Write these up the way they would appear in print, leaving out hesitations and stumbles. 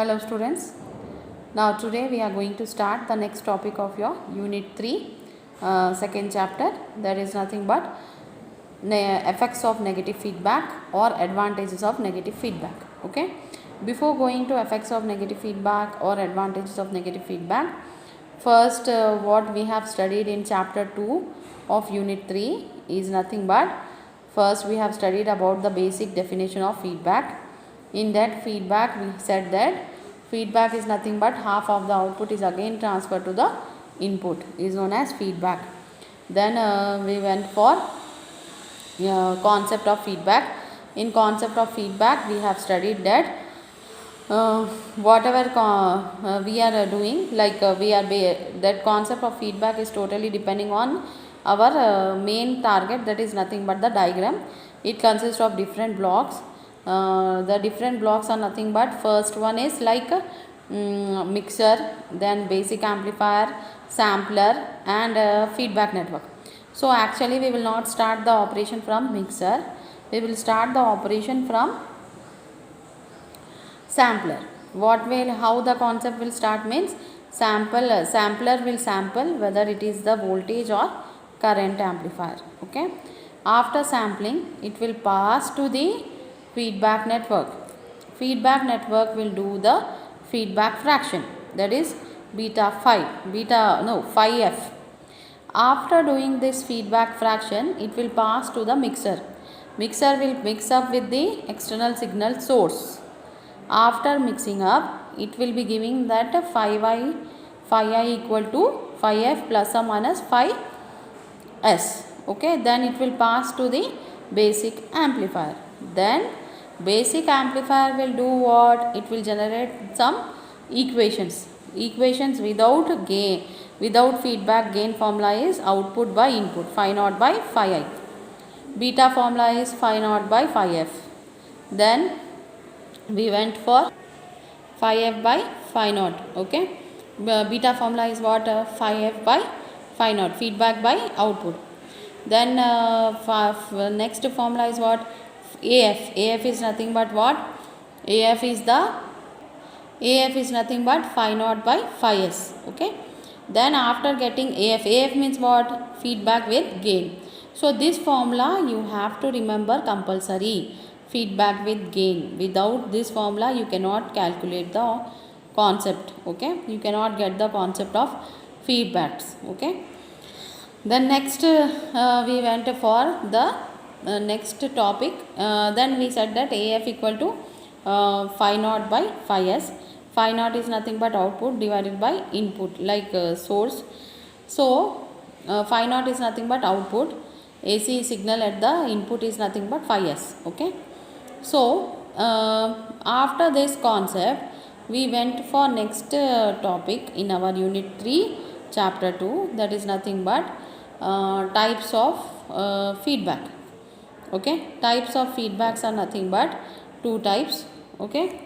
Hello students. Now today we are going to start the next topic of your unit 3 second chapter, that is nothing but effects of negative feedback or advantages of negative feedback. Okay. Before going to effects of negative feedback or advantages of negative feedback, first what we have studied in chapter 2 of unit 3 is nothing but first we have studied about the basic definition of feedback. In that feedback we said that feedback is nothing but half of the output is again transferred to the input, is known as feedback. Then we went for concept of feedback. In concept of feedback we have studied that whatever we are doing, like that concept of feedback is totally depending on our main target, that is nothing but the diagram. It consists of different blocks. The different blocks are nothing but first one is like mixer, then basic amplifier, sampler and feedback network. So actually we will not start the operation from mixer, we will start the operation from sampler. How the concept will start means sampler will sample whether it is the voltage or current amplifier. Okay. After sampling it will pass to the feedback network. Feedback network will do the feedback fraction, that is phi f. After doing this feedback fraction it will pass to the mixer. Mixer will mix up with the external signal source. After mixing up it will be giving that phi I equal to phi f plus or minus phi s. Okay, then it will pass to the basic amplifier. Then basic amplifier will do what? It will generate some equations without gain, without feedback. Gain formula is output by input, phi naught by phi I. Beta formula is phi naught by phi f. Then we went for phi f by phi naught. Okay, beta formula is what? Phi f by phi naught, feedback by output. Then next formula is what? AF. AF is nothing but what? AF is nothing but phi naught by phi s. Okay. Then after getting AF means what? Feedback with gain. So this formula you have to remember compulsory, feedback with gain. Without this formula you cannot calculate the concept. Okay, you cannot get the concept of feedbacks. Okay. Then next we went for the next topic. Then we said that AF equal to phi naught by phi s. Phi naught is nothing but output divided by input, like source. So phi naught is nothing but output. AC signal at the input is nothing but phi s. Okay. So after this concept we went for next topic in our unit 3 chapter 2, that is nothing but types of feedback. Okay, types of feedbacks are nothing but two types. Okay,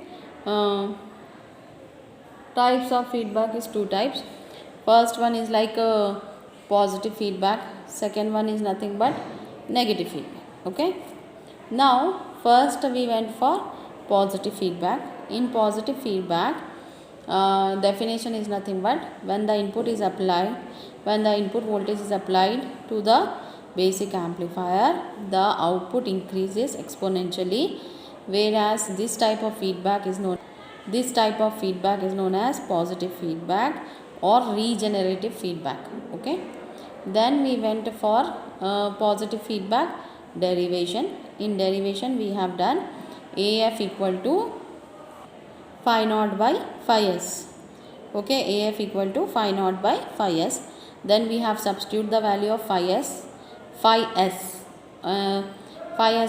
types of feedback is two types. First one is like positive feedback, second one is nothing but negative feedback. Okay, now first we went for positive feedback. In positive feedback, definition is nothing but when the input voltage is applied to the basic amplifier, the output increases exponentially, whereas this type of feedback is known as positive feedback or regenerative feedback. Okay, then we went for positive feedback derivation. In derivation we have done AF equal to phi naught by phi s. Okay, AF equal to phi naught by phi s. Then we have substitute the value of phi s. Phi s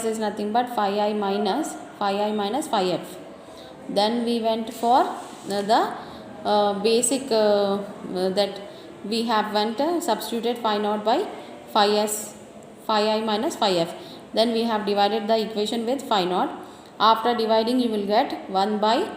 is nothing but phi I minus phi f. Then we went for the basic that we have substituted phi naught by phi s, phi I minus phi f. Then we have divided the equation with phi naught. After dividing you will get 1 by a,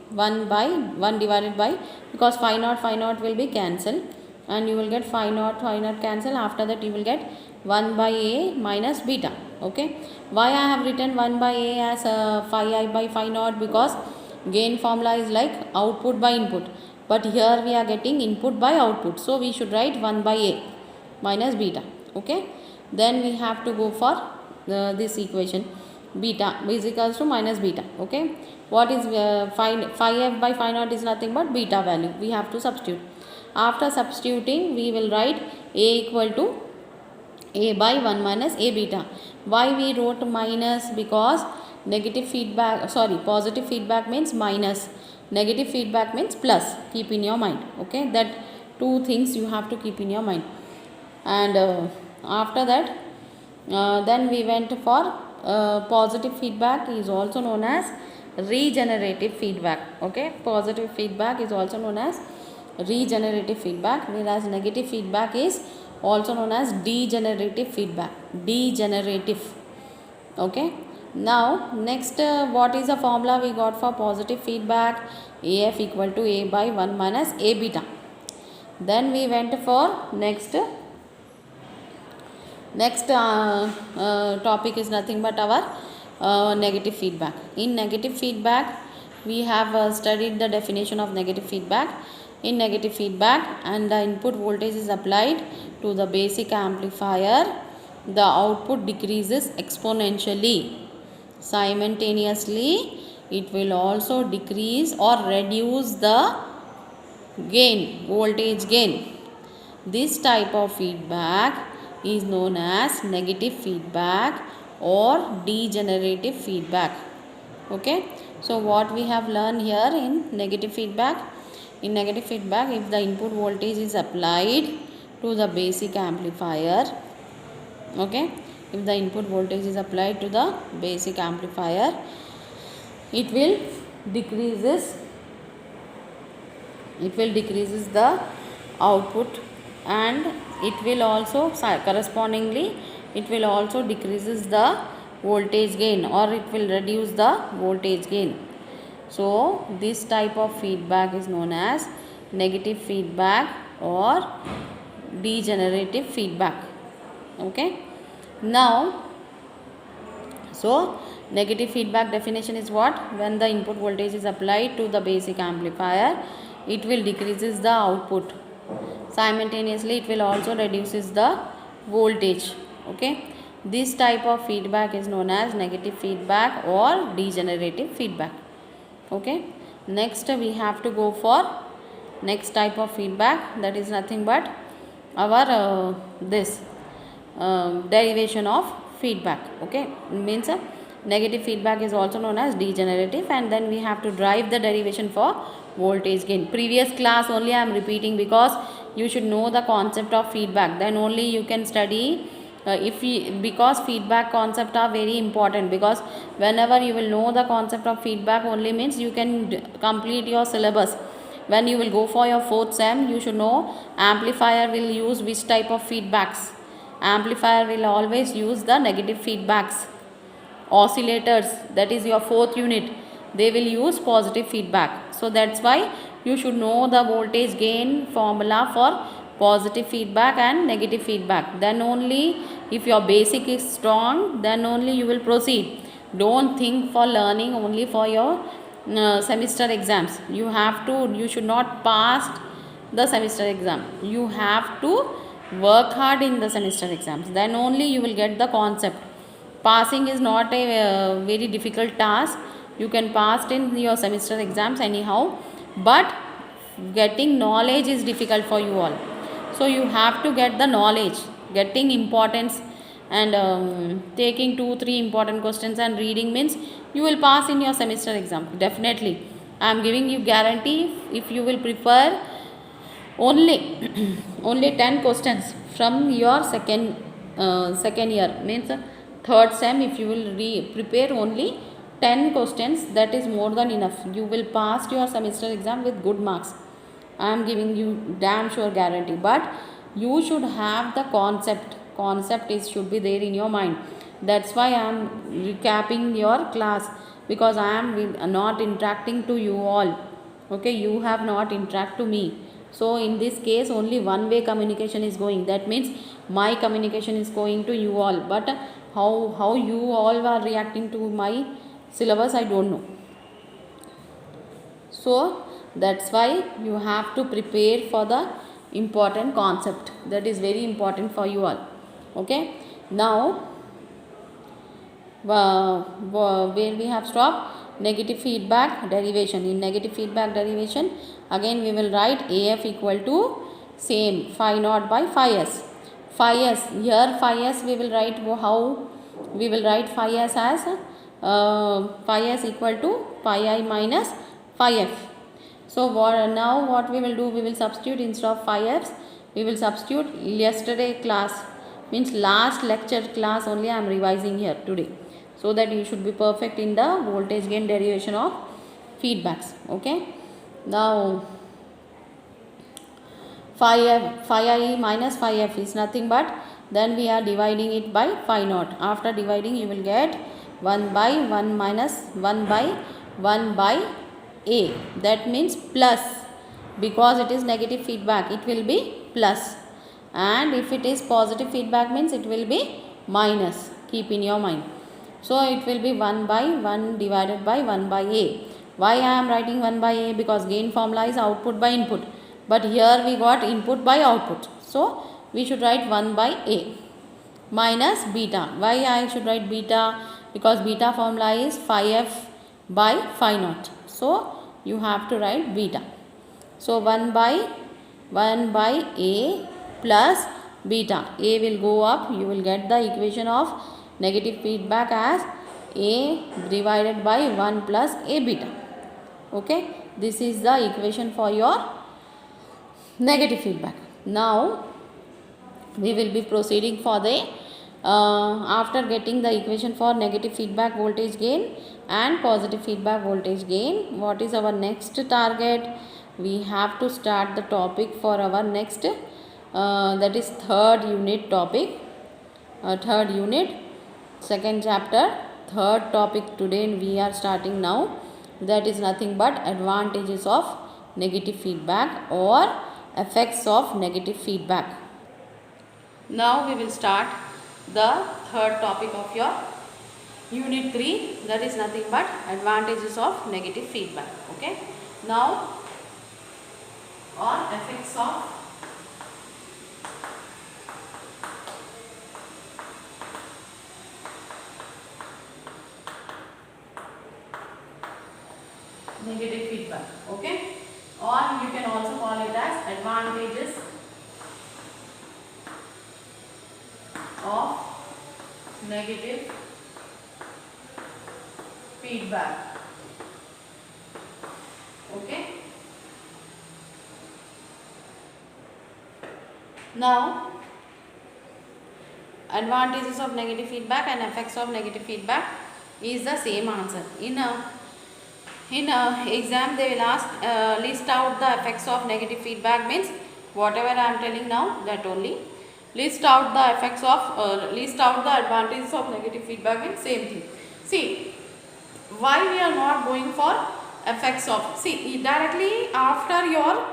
1 divided by, because phi naught will be cancelled and you will get phi naught cancel. After that you will get 1 by a minus beta. Okay, why I have written 1 by a as phi I by phi naught? Because gain formula is like output by input, but here we are getting input by output, so we should write 1 by A minus beta. Okay, then we have to go for this equation, beta is equals to minus beta. Okay, what is phi f by phi naught is nothing but beta value, we have to substitute. After substituting, we will write A equal to A by 1 minus A beta. Why we wrote minus? Because negative feedback, sorry, positive feedback means minus, negative feedback means plus. Keep in your mind. Okay, that two things you have to keep in your mind. And after that, then we went for positive feedback is also known as regenerative feedback. Okay, positive feedback is also known as regenerative feedback, whereas negative feedback is also known as degenerative feedback. Degenerative. Okay, now next, what is the formula we got for positive feedback? AF equal to A by 1 minus A beta. Then we went for next topic is nothing but our negative feedback. In negative feedback, we have studied the definition of negative feedback. In negative feedback, and the input voltage is applied to the basic amplifier, the output decreases exponentially. Simultaneously, it will also decrease or reduce the gain, voltage gain. This type of feedback is known as negative feedback or degenerative feedback. Okay, so what we have learned here in negative feedback? In negative feedback, if the input voltage is applied to the basic amplifier, okay, if the input voltage is applied to the basic amplifier, it will decreases the output, and it will also correspondingly it will also decreases the voltage gain, or it will reduce the voltage gain. So this type of feedback is known as negative feedback or degenerative feedback. Okay, now, so negative feedback definition is what? When the input voltage is applied to the basic amplifier, it will decreases the output. Simultaneously, it will also reduces the voltage. Okay, this type of feedback is known as negative feedback or degenerative feedback. Okay, next we have to go for next type of feedback, that is nothing but our derivation of feedback. Okay, means negative feedback is also known as degenerative, and then we have to derive the derivation for voltage gain. Previous class only I am repeating, because you should know the concept of feedback, then only you can study. Because feedback concept are very important, because whenever you will know the concept of feedback only, means you can complete your syllabus. When you will go for your 4th sem, you should know amplifier will use which type of feedbacks. Amplifier will always use the negative feedbacks. Oscillators, that is your 4th unit, they will use positive feedback. So that's why you should know the voltage gain formula for positive feedback and negative feedback. Then only, if your basic is strong, then only you will proceed. Don't think for learning only for your semester exams. You should not pass the semester exam. You have to work hard in the semester exams, then only you will get the concept. Passing is not a very difficult task. You can pass in your semester exams anyhow, but getting knowledge is difficult for you all. So you have to get the knowledge, getting importance, and taking 2-3 important questions and reading, means you will pass in your semester exam definitely. I am giving you guarantee. If you will prepare only only 10 questions from your second year, means 3rd sem, if you will prepare only 10 questions, that is more than enough. You will pass your semester exam with good marks. I am giving you damn sure guarantee. But you should have the concept should be there in your mind. That's why I am recapping your class, because I am not interacting to you all. Okay, you have not interact to me. So in this case, only one way communication is going, that means my communication is going to you all. But how you all are reacting to my syllabus, I don't know. So that's why you have to prepare for the important concept that is very important for you all. Okay, now where we have stopped, negative feedback derivation. In negative feedback derivation, again we will write AF equal to same phi naught by phi s. Phi s, here phi s we will write, how we will write phi s as phi s equal to pi I minus phi f. So now what we will do, we will substitute instead of phi f's, we will substitute yesterday class, means last lecture class only I am revising here today, so that you should be perfect in the voltage gain derivation of feedbacks. Okay, now phi I minus phi f is nothing but, then we are dividing it by phi naught. After dividing you will get 1 by 1 minus 1 by 1 by a, that means plus, because it is negative feedback it will be plus, and if it is positive feedback means it will be minus, keep in your mind. So it will be 1 by 1 divided by 1 by a. Why I am writing 1 by a? Because gain formula is output by input, but here we got input by output, so we should write 1 by a minus beta. Why I should write beta? Because beta formula is phi f by phi naught, so you have to write beta. So 1 by a plus beta, a will go up, you will get the equation of negative feedback as a divided by 1 plus a beta. Okay, this is the equation for your negative feedback. Now we will be proceeding for the after getting the equation for negative feedback voltage gain and positive feedback voltage gain, what is our next target? We have to start the topic for our next that is third unit topic, third unit, second chapter, third topic today we are starting now. That is nothing but advantages of negative feedback or effects of negative feedback. Now we will start the third topic of your unit 3, that is nothing but advantages of negative feedback. Okay, now on effects of negative feedback. Okay, or you can also call it as advantages of negative feedback. Okay, now advantages of negative feedback and effects of negative feedback is the same answer. In exam they will ask list out the effects of negative feedback, means whatever I am telling now, that only. List out the effects of list out the advantages of negative feedback, means same thing. See, why we are not going for effects of, see, directly after your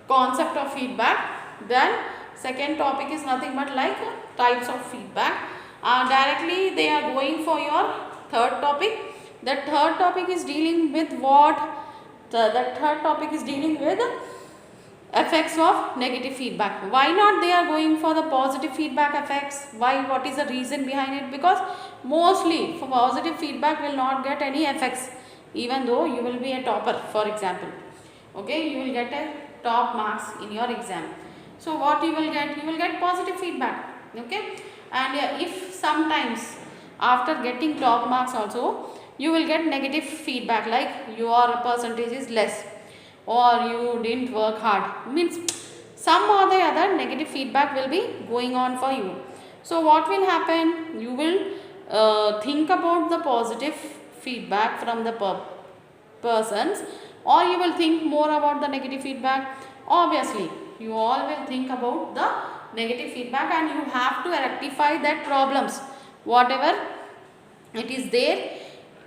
concept of feedback, then second topic is nothing but like types of feedback. Directly they are going for your third topic. That third topic is dealing with what? That third topic is dealing with effects of negative feedback. Why not they are going for the positive feedback effects? Why? What is the reason behind it? Because mostly for positive feedback will not get any effects, even though you will be a topper, for example. Okay, you will get a top marks in your exam. So what you will get? You will get positive feedback. Okay, and if sometimes after getting top marks also you will get negative feedback, like your percentage is less or you didn't work hard, means some or the other negative feedback will be going on for you. So what will happen? You will think about the positive feedback from the persons, or you will think more about the negative feedback. Obviously you all will think about the negative feedback, and you have to rectify that problems whatever it is there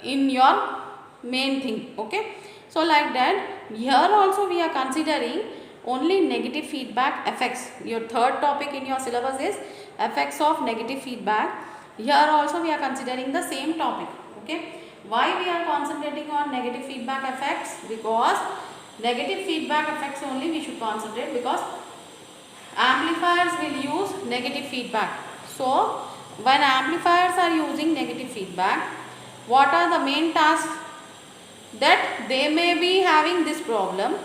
in your main thing. Okay, so like that, here also we are considering only negative feedback effects. Your third topic in your syllabus is effects of negative feedback. Here also we are considering the same topic. Okay, Why we are concentrating on negative feedback effects? Because negative feedback effects only we should concentrate, because amplifiers will use negative feedback. So when amplifiers are using negative feedback, what are the main tasks? That they may be having this problem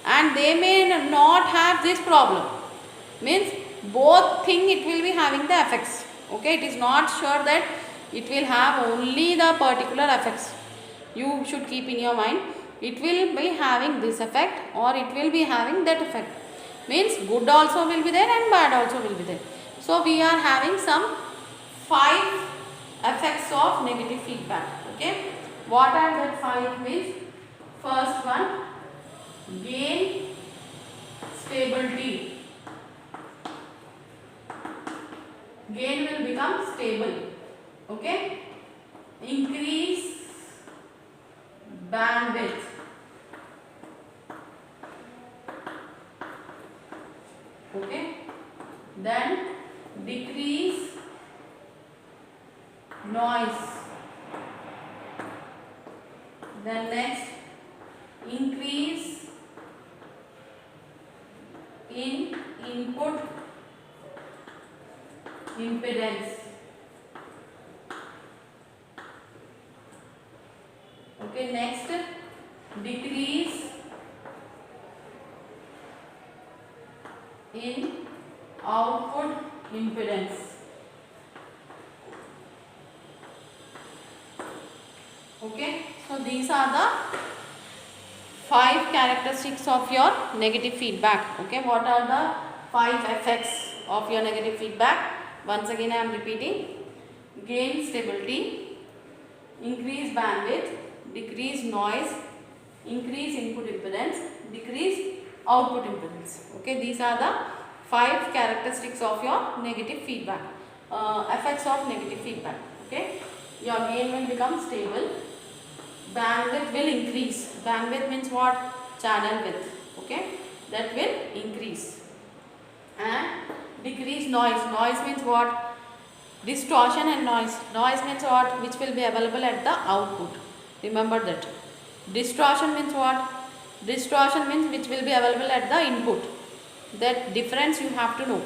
and they may not have this problem. Means both thing it will be having the effects. Okay, it is not sure that it will have only the particular effects. You should keep in your mind, it will be having this effect or it will be having that effect. Means good also will be there and bad also will be there. So we are having some 5 effects of negative feedback. Okay, what are that 5? Means first one, gain stability. Gain will become stable. Okay, increase bandwidth. Okay, then decrease noise. Then next, increase in input impedance. Okay, next, decrease in output impedance. Okay, so these are the 5 characteristics of your negative feedback. Okay, what are the 5 effects of your negative feedback? Once again I am repeating: gain stability, increase bandwidth, decrease noise, increase input impedance, decrease output impedance. Okay, these are the 5 characteristics of your negative feedback, effects of negative feedback. Okay, your gain will become stable, bandwidth will increase. Bandwidth means what? Channel width. Okay, that will increase. And decrease noise. Noise means what? Distortion and noise. Noise means what? Which will be available at the output. Remember that. Distortion means what? Distortion means which will be available at the input. That difference you have to know.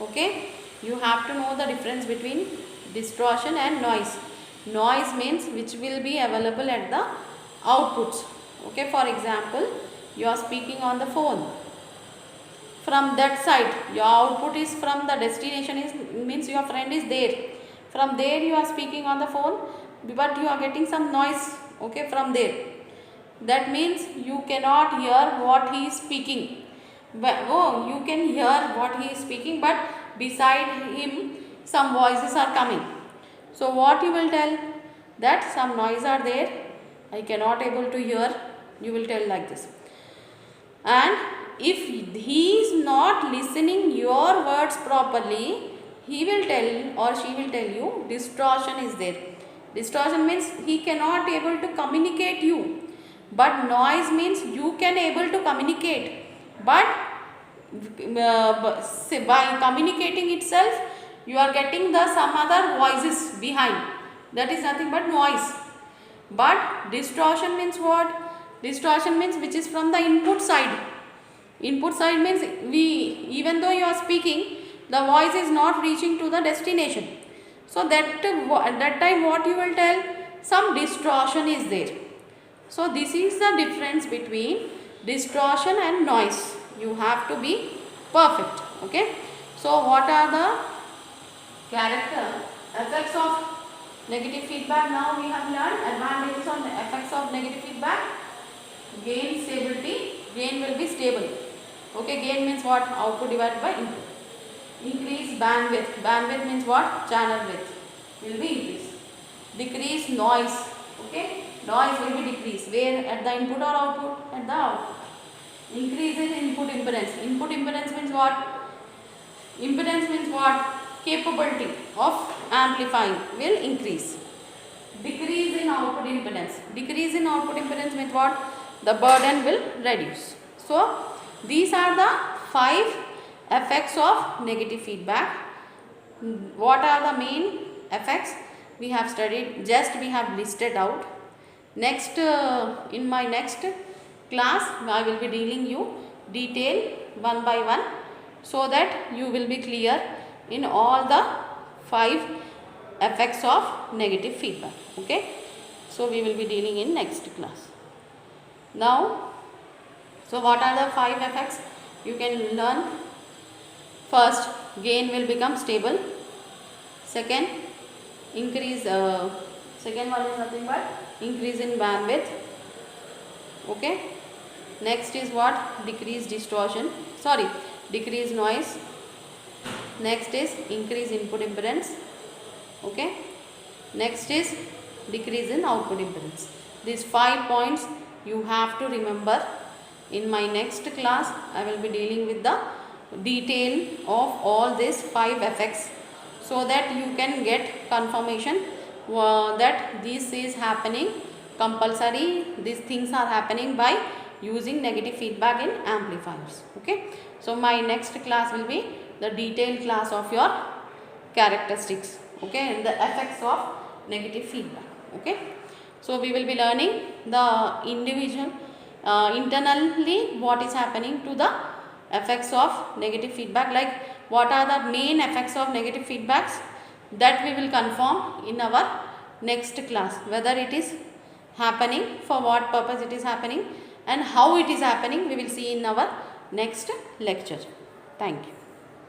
Okay, you have to know the difference between distortion and noise. Noise means which will be available at the outputs. Okay, for example, you are speaking on the phone. From that side, your output is from the destination, is means your friend is there. From there you are speaking on the phone, but you are getting some noise. Okay, from there. That means you cannot hear what he is speaking. But you can hear what he is speaking, but beside him some voices are coming. So what you will tell? That some noise are there, I cannot able to hear. You will tell like this. And if he is not listening your words properly, he will tell or she will tell you distortion is there. Distortion means he cannot able to communicate you. But noise means you can able to communicate. But by communicating itself, you are getting the some other voices behind. That is nothing but noise. But distortion means what? Distortion means which is from the input side. Input side means even though you are speaking, the voice is not reaching to the destination. So that time what you will tell? Some distortion is there. So this is the difference between distortion and noise. You have to be perfect. Okay. So what are the effects of negative feedback? Now we have learned advantages on the effects of negative feedback. Gain stability. Gain will be stable. Okay, gain means what? Output divided by input. Increase bandwidth. Bandwidth means what? Channel width will be increased. Decrease noise. Okay, noise will be decreased. Where? At the input or output? At the output. Increase in input impedance. Input impedance means what? Impedance means what? Capability of amplifying will increase. Decrease in output impedance. Decrease in output impedance means what? The burden will reduce. So these are the 5 effects of negative feedback. What are the main effects? We have studied, just we have listed out. Next in my next class I will be dealing you detail one by one, so that you will be clear in all the 5 effects of negative feedback. Okay, so we will be dealing in next class. Now, so what are the 5 effects you can learn? First, gain will become stable. Second, increase second one is nothing but increase in bandwidth. Okay, next is what? Decrease distortion, sorry, decrease noise. Next is increase input impedance. Okay, next is decrease in output impedance. These 5 points you have to remember. In my next class I will be dealing with the detail of all these 5 effects, so that you can get confirmation that this is happening compulsory, these things are happening by using negative feedback in amplifiers. Okay, so my next class will be the detailed class of your characteristics, okay, and the effects of negative feedback. Okay, so we will be learning the individual internally what is happening to the effects of negative feedback, like what are the main effects of negative feedbacks, that we will confirm in our next class, whether it is happening, for what purpose it is happening, and how it is happening, we will see in our next lecture. Thank you.